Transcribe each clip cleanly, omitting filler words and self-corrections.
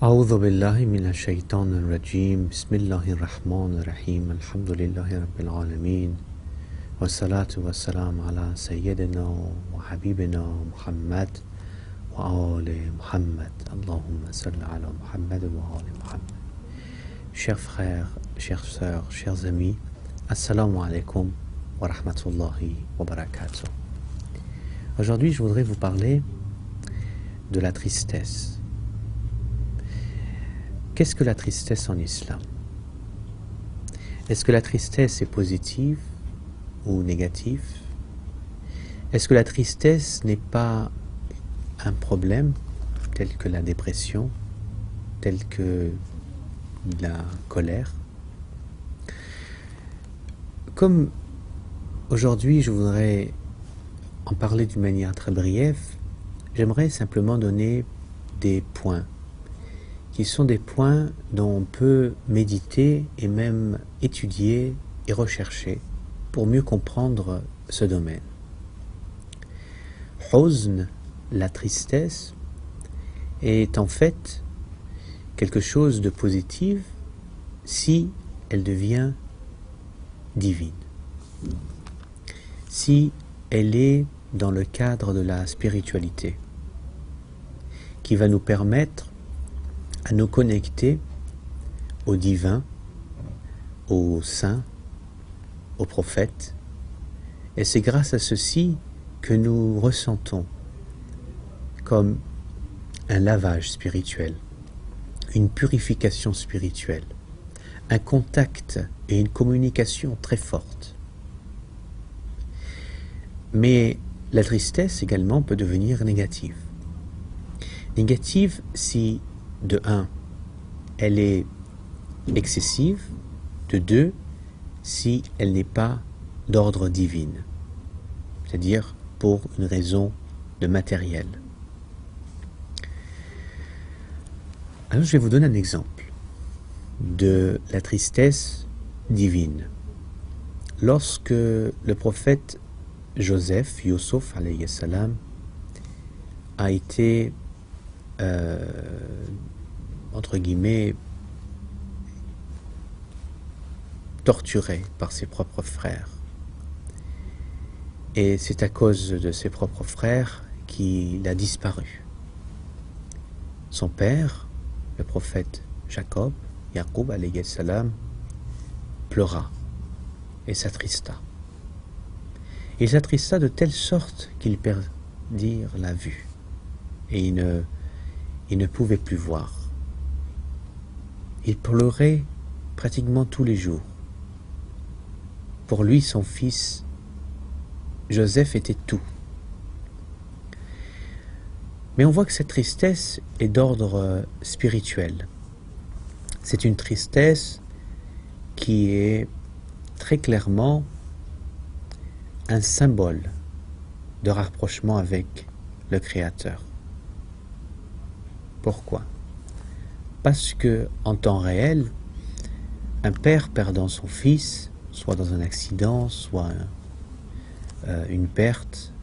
أعوذ بالله من الشيطان الرجيم بسم الله الرحمن الرحيم الحمد لله رب العالمين والصلاة والسلام على سيدنا وحبيبنا محمد وآل محمد اللهم صل على محمد وآل محمد. Chers frères, chères sœurs, chers amis, Assalamu alaikum wa rahmatullahi wa barakatuh. Aujourd'hui, je voudrais vous parler de la tristesse. Qu'est-ce que la tristesse en islam? Est-ce que la tristesse est positive ou négative? Est-ce que la tristesse n'est pas un problème tel que la dépression, tel que la colère? Comme aujourd'hui je voudrais en parler d'une manière très brève, j'aimerais simplement donner des points qui sont des points dont on peut méditer et même étudier et rechercher pour mieux comprendre ce domaine. Huzn, la tristesse, est en fait quelque chose de positif si elle devient divine, si elle est dans le cadre de la spiritualité, qui va nous permettre à nous connecter au divin, aux saints, aux prophètes. Et c'est grâce à ceci que nous ressentons comme un lavage spirituel, une purification spirituelle, un contact et une communication très forte. Mais la tristesse également peut devenir négative. Négative si de 1, elle est excessive, de 2, si elle n'est pas d'ordre divine, c'est-à-dire pour une raison de matériel. Alors je vais vous donner un exemple de la tristesse divine. Lorsque le prophète Joseph, Yusuf alayhi salam, a été entre guillemets torturé par ses propres frères, et c'est à cause de ses propres frères qu'il a disparu. Son père, le prophète Jacob, Yaqub alayhi salam, pleura et s'attrista. Il s'attrista de telle sorte qu'il perdit la vue et il ne pouvait plus voir. Il pleurait pratiquement tous les jours. Pour lui, son fils, Joseph, était tout. Mais on voit que cette tristesse est d'ordre spirituel. C'est une tristesse qui est très clairement un symbole de rapprochement avec le Créateur. Pourquoi? Parce que en temps réel, un père perdant son fils, soit dans un accident, soit une perte,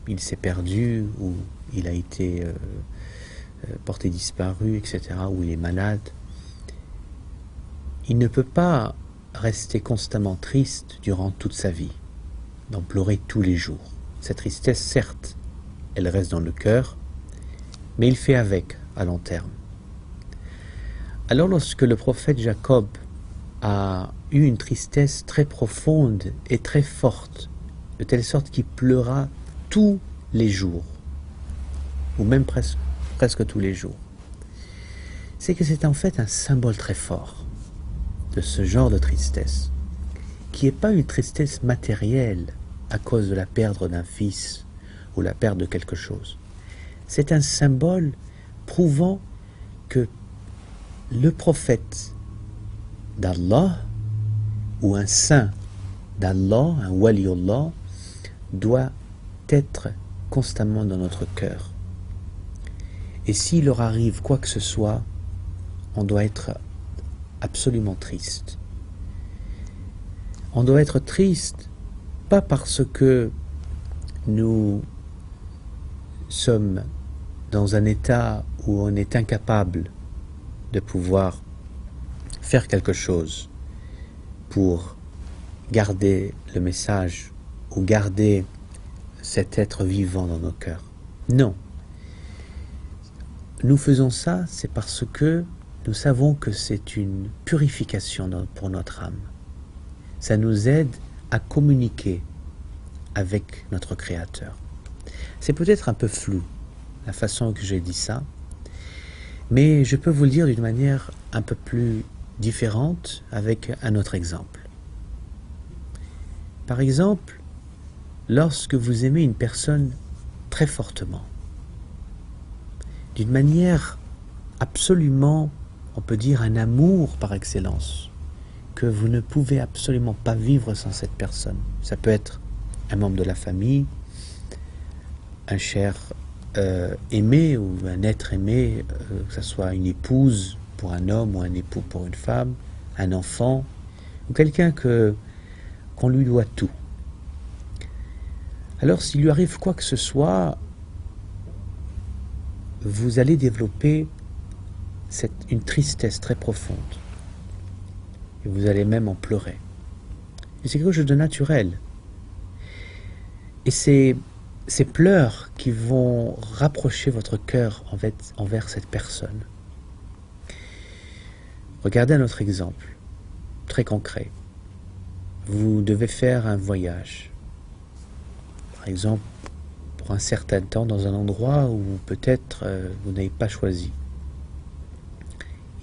il s'est perdu ou il a été porté disparu, etc., ou il est malade, il ne peut pas rester constamment triste durant toute sa vie, d'en pleurer tous les jours. Cette tristesse, certes, elle reste dans le cœur, mais il fait avec à long terme. Alors lorsque le prophète Jacob a eu une tristesse très profonde et très forte, de telle sorte qu'il pleura tous les jours, ou même presque tous les jours, c'est que c'est en fait un symbole très fort de ce genre de tristesse, qui n'est pas une tristesse matérielle à cause de la perte d'un fils ou la perte de quelque chose. C'est un symbole prouvant que le prophète d'Allah ou un saint d'Allah, un waliullah, doit être constamment dans notre cœur. Et s'il leur arrive quoi que ce soit, on doit être absolument triste. On doit être triste, pas parce que nous sommes dans un état où on est incapable de pouvoir faire quelque chose pour garder le message ou garder cet être vivant dans nos cœurs. Non. Nous faisons ça, c'est parce que nous savons que c'est une purification pour notre âme. Ça nous aide à communiquer avec notre Créateur. C'est peut-être un peu flou, la façon que j'ai dit ça, mais je peux vous le dire d'une manière un peu plus différente avec un autre exemple. Par exemple, lorsque vous aimez une personne très fortement, d'une manière absolument, on peut dire un amour par excellence, que vous ne pouvez absolument pas vivre sans cette personne. Ça peut être un membre de la famille, un cher aimé ou un être aimé, que ce soit une épouse pour un homme ou un époux pour une femme, un enfant, ou quelqu'un qu'on lui doit tout. Alors s'il lui arrive quoi que ce soit, vous allez développer une tristesse très profonde. Et vous allez même en pleurer. Et c'est quelque chose de naturel. Et c'est ces pleurs qui vont rapprocher votre cœur envers cette personne. Regardez un autre exemple, très concret. Vous devez faire un voyage. Par exemple, pour un certain temps, dans un endroit où peut-être vous n'avez pas choisi.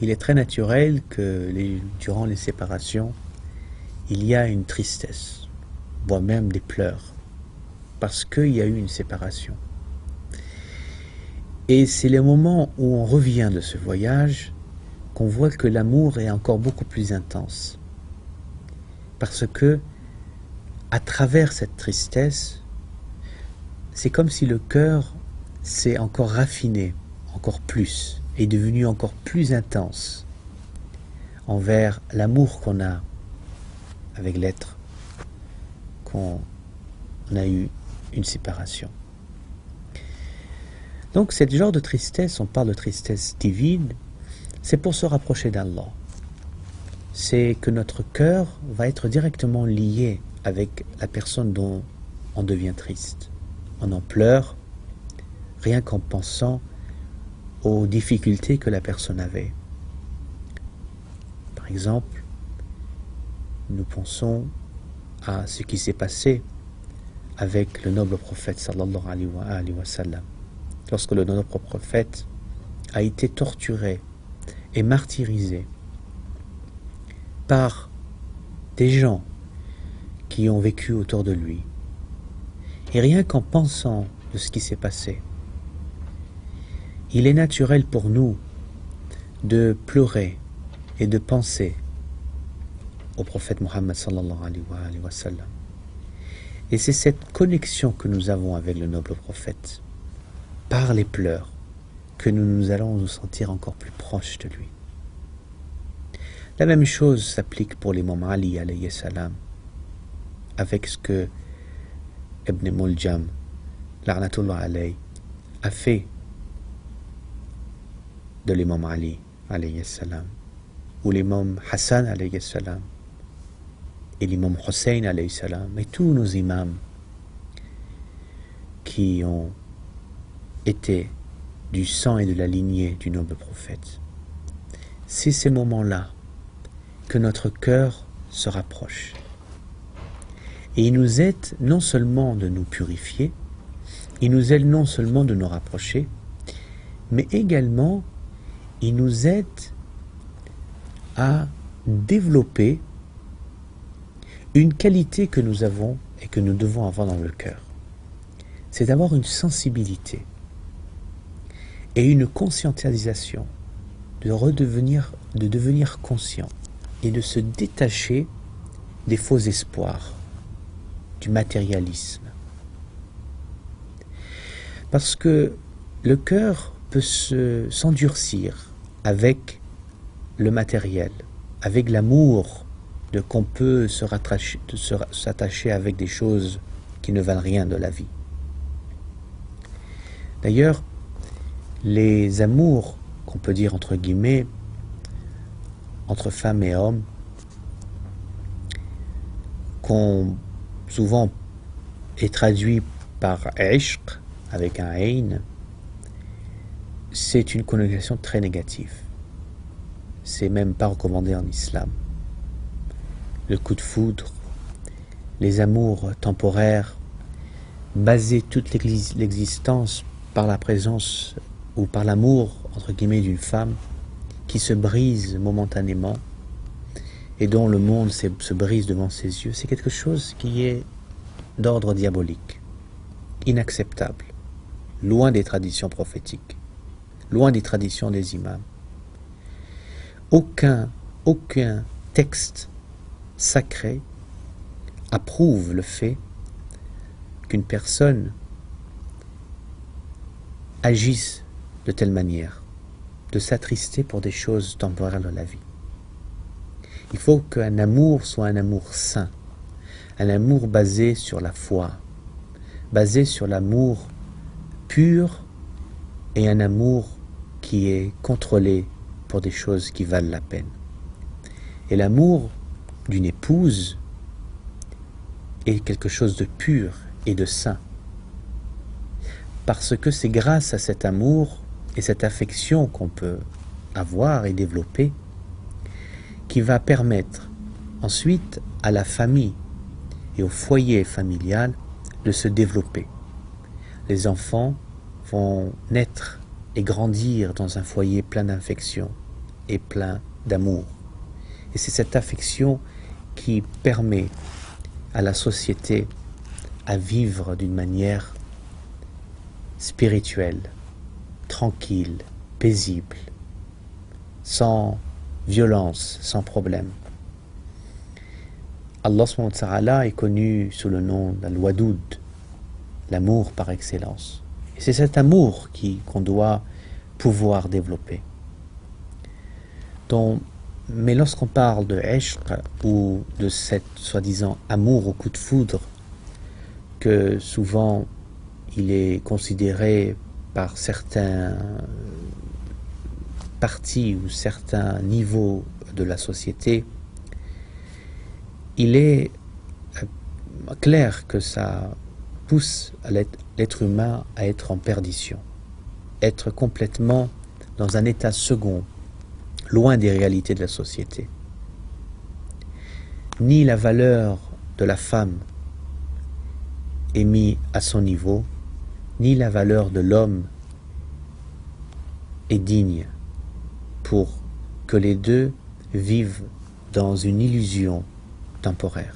Il est très naturel que durant les séparations, il y a une tristesse, voire même des pleurs, parce qu'il y a eu une séparation. Et c'est le moment où on revient de ce voyage qu'on voit que l'amour est encore beaucoup plus intense. Parce que, à travers cette tristesse, c'est comme si le cœur s'est encore raffiné, encore plus, est devenu encore plus intense envers l'amour qu'on a avec l'être qu'on a eu une séparation. Donc, ce genre de tristesse, on parle de tristesse divine, c'est pour se rapprocher d'Allah. C'est que notre cœur va être directement lié avec la personne dont on devient triste. On en pleure rien qu'en pensant aux difficultés que la personne avait. Par exemple, nous pensons à ce qui s'est passé avec le noble prophète sallallahu alayhi wa sallam. Lorsque le noble prophète a été torturé et martyrisé par des gens qui ont vécu autour de lui. Et rien qu'en pensant de ce qui s'est passé, il est naturel pour nous de pleurer et de penser au prophète Mohammed sallallahu alayhi wa sallam. Et c'est cette connexion que nous avons avec le noble prophète, par les pleurs, que nous allons nous sentir encore plus proches de lui. La même chose s'applique pour l'imam Ali alayhi salam, avec ce que Ibn Muljam, la'natullah alayhi, a fait de l'imam Ali alayhi salam, ou l'imam Hassan alayhi salam, et l'imam Hussein alayhi salam, et tous nos imams qui ont été du sang et de la lignée du noble prophète. C'est ces moments-là que notre cœur se rapproche. Et il nous aide non seulement de nous purifier, il nous aide non seulement de nous rapprocher, mais également il nous aide à développer une qualité que nous avons et que nous devons avoir dans le cœur. C'est d'avoir une sensibilité et une conscientisation, de devenir conscient et de se détacher des faux espoirs, du matérialisme. Parce que le cœur peut s'endurcir avec le matériel, avec l'amour qu'on peut s'attacher avec des choses qui ne valent rien de la vie. D'ailleurs, les amours, qu'on peut dire entre guillemets, entre femmes et hommes, qu'on souvent est traduit par ishq avec un ayn, c'est une connotation très négative. C'est même pas recommandé en islam. Le coup de foudre, les amours temporaires, baser toute l'existence par la présence ou par l'amour, entre guillemets, d'une femme qui se brise momentanément et dont le monde se brise devant ses yeux, c'est quelque chose qui est d'ordre diabolique, inacceptable, loin des traditions prophétiques, loin des traditions des imams. Aucun texte sacré approuve le fait qu'une personne agisse de telle manière, de s'attrister pour des choses temporaires de la vie. Il faut qu'un amour soit un amour saint, un amour basé sur la foi, basé sur l'amour pur et un amour qui est contrôlé pour des choses qui valent la peine. Et l'amour d'une épouse est quelque chose de pur et de saint. Parce que c'est grâce à cet amour et cette affection qu'on peut avoir et développer qui va permettre ensuite à la famille et au foyer familial de se développer. Les enfants vont naître et grandir dans un foyer plein d'affection et plein d'amour. Et c'est cette affection qui permet à la société à vivre d'une manière spirituelle, tranquille, paisible, sans violence, sans problème. Allah subhanahu wa ta'ala est connu sous le nom d'Al-Wadoud, l'amour par excellence. Et c'est cet amour qu'on doit pouvoir développer. Mais lorsqu'on parle de ishq ou de cette soi-disant amour au coup de foudre, que souvent il est considéré par certains partis ou certains niveaux de la société, il est clair que ça pousse l'être humain à être en perdition, être complètement dans un état second, loin des réalités de la société. Ni la valeur de la femme est mise à son niveau, ni la valeur de l'homme est digne pour que les deux vivent dans une illusion temporaire.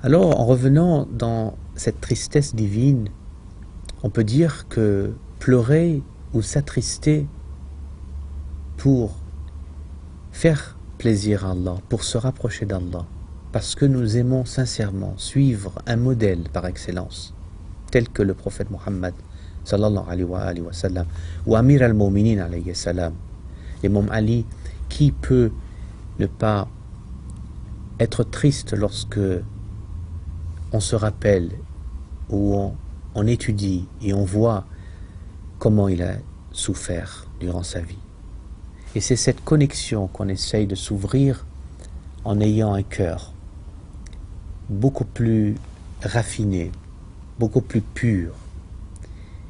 Alors, en revenant dans cette tristesse divine, on peut dire que pleurer ou s'attrister pour faire plaisir à Allah, pour se rapprocher d'Allah, parce que nous aimons sincèrement suivre un modèle par excellence, tel que le prophète Mohammed sallallahu alayhi wa sallam, ou Amir al-Mu'minin alayhi salam, l'imam Ali, qui peut ne pas être triste lorsque on se rappelle ou on étudie et on voit comment il a souffert durant sa vie. Et c'est cette connexion qu'on essaye de s'ouvrir en ayant un cœur beaucoup plus raffiné, beaucoup plus pur,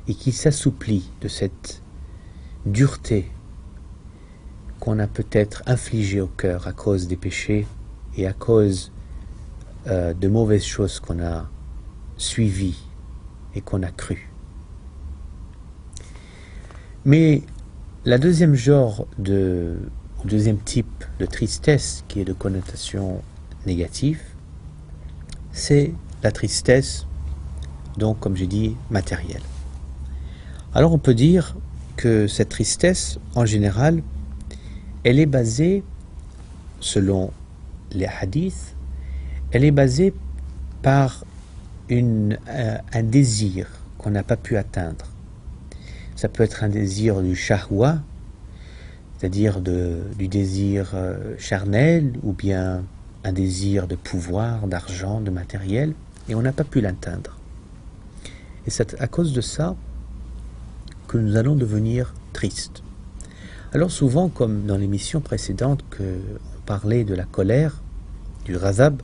et qui s'assouplit de cette dureté qu'on a peut-être infligée au cœur à cause des péchés et à cause de mauvaises choses qu'on a suivies et qu'on a crues. Mais la deuxième type de tristesse qui est de connotation négative, c'est la tristesse, donc comme j'ai dit, matérielle. Alors on peut dire que cette tristesse, en général, elle est basée, selon les hadiths, elle est basée par un désir qu'on n'a pas pu atteindre. Ça peut être un désir du shahwa, c'est-à-dire du désir charnel, ou bien un désir de pouvoir, d'argent, de matériel, et on n'a pas pu l'atteindre. Et c'est à cause de ça que nous allons devenir tristes. Alors souvent, comme dans l'émission précédente que on parlait de la colère, du ghazab,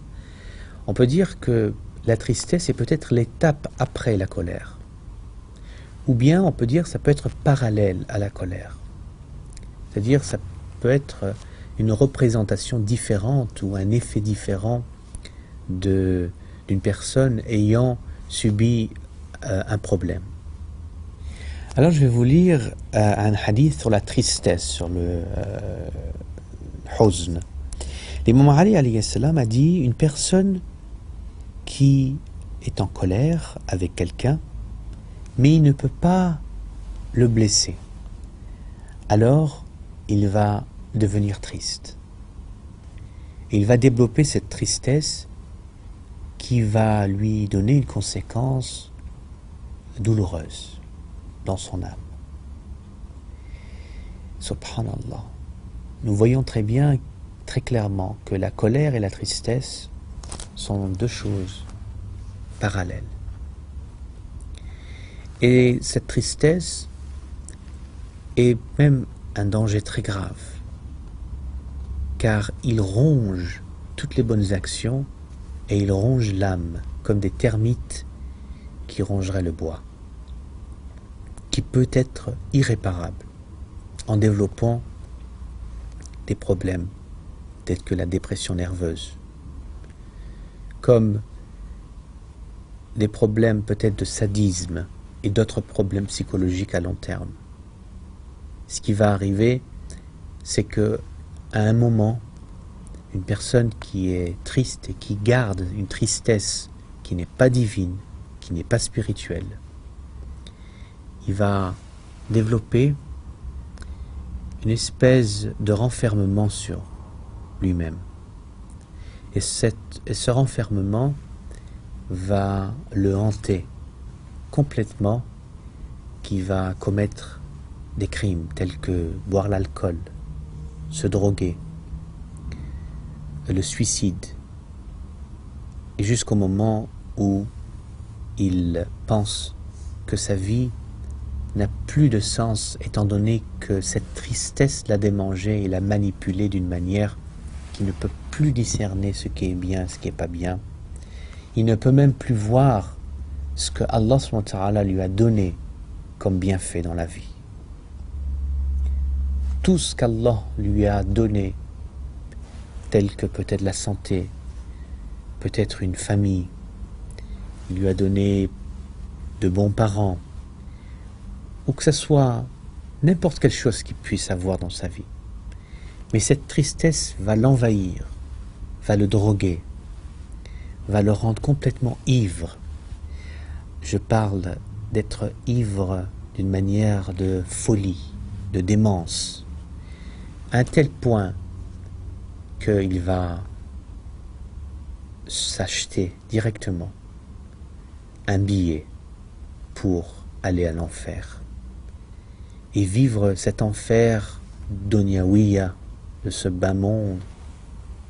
on peut dire que la tristesse est peut-être l'étape après la colère. Ou bien on peut dire que ça peut être parallèle à la colère. C'est-à-dire ça peut être une représentation différente ou un effet différent d'une personne ayant subi un problème. Alors je vais vous lire un hadith sur la tristesse, sur le huzn. L'imam Ali alayhi salam a dit une personne qui est en colère avec quelqu'un, mais il ne peut pas le blesser. Alors il va devenir triste. Et il va développer cette tristesse qui va lui donner une conséquence douloureuse dans son âme. Subhanallah. Nous voyons très bien, très clairement, que la colère et la tristesse sont deux choses parallèles. Et cette tristesse est même un danger très grave, car il ronge toutes les bonnes actions et il ronge l'âme comme des termites qui rongeraient le bois, qui peut être irréparable en développant des problèmes tels que la dépression nerveuse, comme des problèmes peut-être de sadisme et d'autres problèmes psychologiques à long terme. Ce qui va arriver, c'est que à un moment, une personne qui est triste et qui garde une tristesse qui n'est pas divine, qui n'est pas spirituelle, il va développer une espèce de renfermement sur lui-même. Et ce renfermement va le hanter complètement, qui va commettre des crimes tels que boire l'alcool, se droguer, le suicide, et jusqu'au moment où il pense que sa vie n'a plus de sens, étant donné que cette tristesse l'a démangé et l'a manipulé d'une manière qu'il ne peut plus discerner ce qui est bien, ce qui n'est pas bien. Il ne peut même plus voir ce que Allah subhanahu wa ta'ala lui a donné comme bienfait dans la vie. Tout ce qu'Allah lui a donné, tel que peut-être la santé, peut-être une famille, il lui a donné de bons parents, ou que ce soit n'importe quelle chose qu'il puisse avoir dans sa vie. Mais cette tristesse va l'envahir, va le droguer, va le rendre complètement ivre. Je parle d'être ivre d'une manière de folie, de démence, à un tel point qu'il va s'acheter directement un billet pour aller à l'enfer et vivre cet enfer donyawiya, de ce bas monde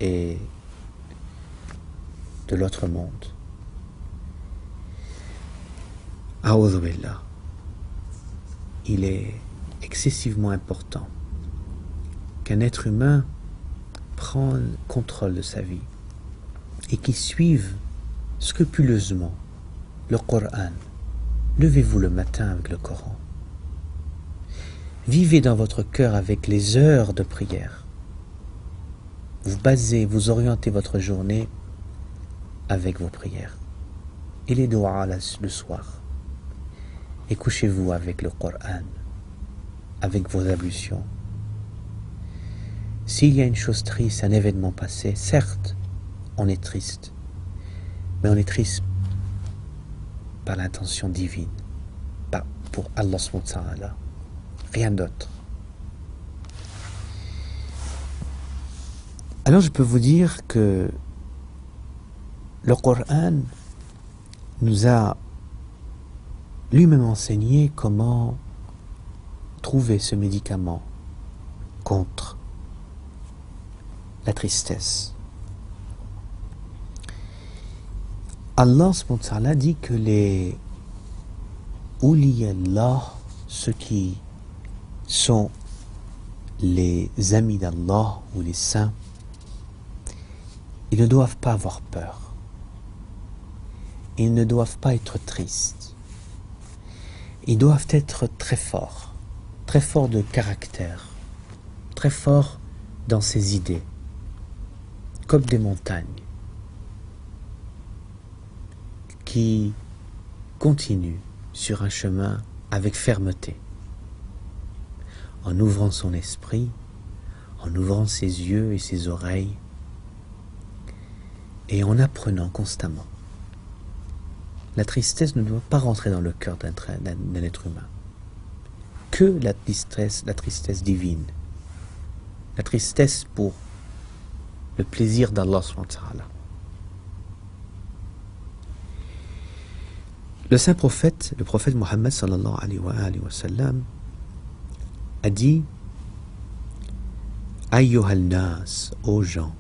et de l'autre monde. A'udhu billah. Il est excessivement important qu'un être humain prenne contrôle de sa vie et qu'il suive scrupuleusement le Coran. Levez-vous le matin avec le Coran. Vivez dans votre cœur avec les heures de prière. Vous orientez votre journée avec vos prières. Et les doigts le soir. Et couchez-vous avec le Coran, avec vos ablutions. S'il y a une chose triste, un événement passé, certes, on est triste. Mais on est triste par l'intention divine, pas pour Allah subhanahu wa ta'ala. Rien d'autre. Alors je peux vous dire que le Coran nous a lui-même enseigné comment trouver ce médicament contre la tristesse. Allah subhanahu wa ta'ala dit que les awliya Allah, ceux qui sont les amis d'Allah ou les saints, ils ne doivent pas avoir peur. Ils ne doivent pas être tristes. Ils doivent être très forts de caractère, très forts dans ses idées, comme des montagnes qui continuent sur un chemin avec fermeté, en ouvrant son esprit, en ouvrant ses yeux et ses oreilles, et en apprenant constamment. La tristesse ne doit pas rentrer dans le cœur d'un être humain. Que la tristesse divine, la tristesse pour le plaisir d'Allah subhanahu wa ta'ala. Le saint prophète, le prophète Mohammed sallallahu alayhi wa sallam, a dit: Ayyuhal nas, aux gens,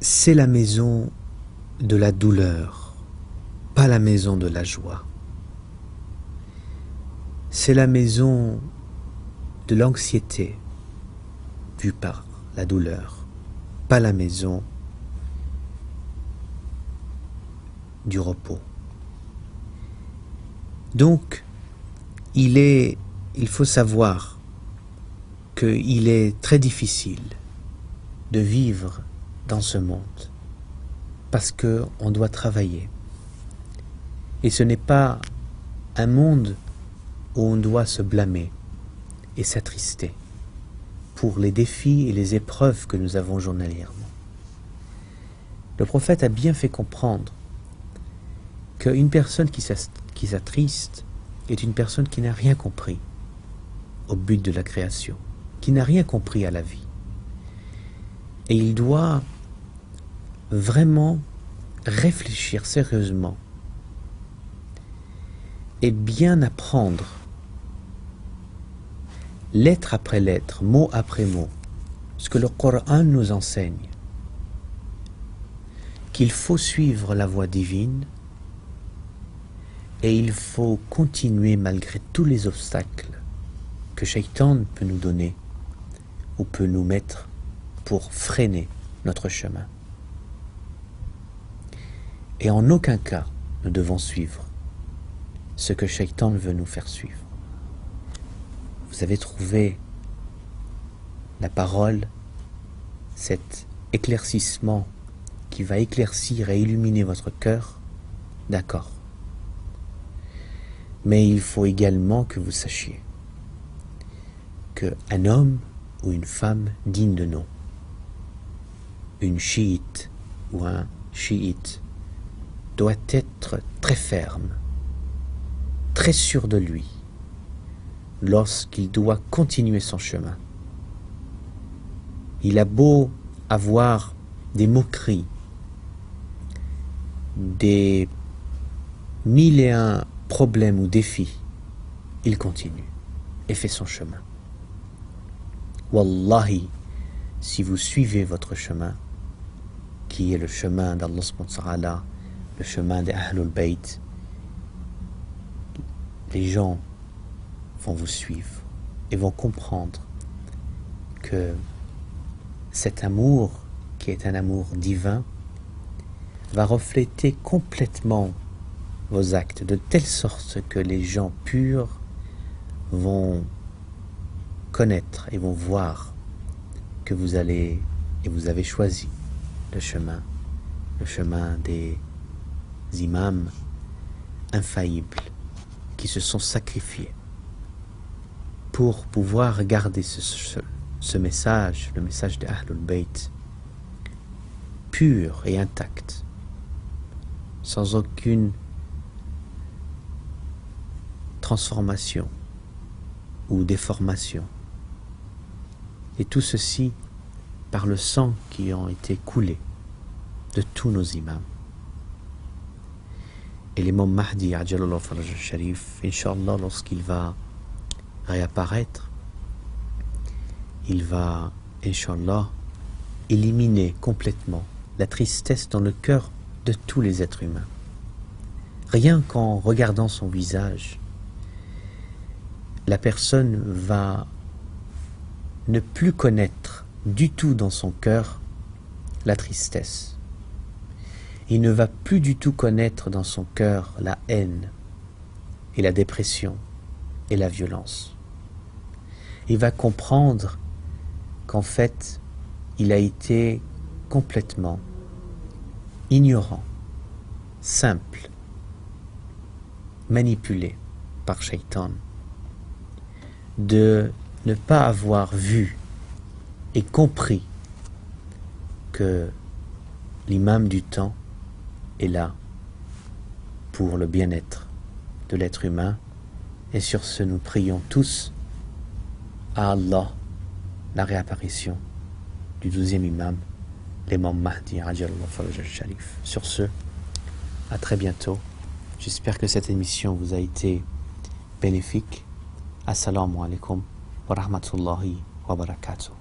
c'est la maison de la douleur, pas la maison de la joie. C'est la maison de l'anxiété vue par la douleur, pas la maison du repos. Donc, il faut savoir qu'il est très difficile de vivre dans ce monde parce qu'on doit travailler. Et ce n'est pas un monde où on doit se blâmer et s'attrister pour les défis et les épreuves que nous avons journalièrement. Le prophète a bien fait comprendre qu'une personne qui s'attriste est une personne qui n'a rien compris au but de la création, qui n'a rien compris à la vie. Et il doit vraiment réfléchir sérieusement et bien apprendre, lettre après lettre, mot après mot, ce que le Coran nous enseigne, qu'il faut suivre la voie divine et il faut continuer malgré tous les obstacles que Shaitan peut nous donner ou peut nous mettre pour freiner notre chemin. Et en aucun cas nous devons suivre ce que Shaitan veut nous faire suivre. Vous avez trouvé la parole, cet éclaircissement qui va éclaircir et illuminer votre cœur, d'accord. Mais il faut également que vous sachiez qu'un homme ou une femme digne de nom, une chiite ou un chiite, doit être très ferme, très sûr de lui, lorsqu'il doit continuer son chemin. Il a beau avoir des moqueries, des 1001 problèmes ou défis, il continue et fait son chemin. Wallahi, si vous suivez votre chemin, qui est le chemin d'Allah subhanahu wa ta'ala, le chemin des Ahlul Bayt, les gens vont vous suivre et vont comprendre que cet amour, qui est un amour divin, va refléter complètement vos actes, de telle sorte que les gens purs vont connaître et vont voir que vous avez choisi le chemin des imams infaillibles qui se sont sacrifiés pour pouvoir garder ce message, le message des Ahlul Bayt, pur et intact, sans aucune transformation ou déformation. Et tout ceci par le sang qui a été coulé de tous nos imams. Et l'imam Mahdi, Ajalallahu Faraj al-Sharif, Inch'Allah, lorsqu'il va réapparaître, il va, Inch'Allah, éliminer complètement la tristesse dans le cœur de tous les êtres humains. Rien qu'en regardant son visage, la personne va ne plus connaître du tout dans son cœur la tristesse. Il ne va plus du tout connaître dans son cœur la haine et la dépression et la violence. Il va comprendre qu'en fait, il a été complètement ignorant, simple, manipulé par Shaitan, de ne pas avoir vu et compris que l'imam du temps est là pour le bien-être de l'être humain. Et sur ce, nous prions tous à Allah la réapparition du 12e imam, l'imam Mahdi Ajallahu Faraj al-Sharif. Sur ce, à très bientôt. J'espère que cette émission vous a été bénéfique. Assalamu alaikum wa rahmatullahi wa barakatuh.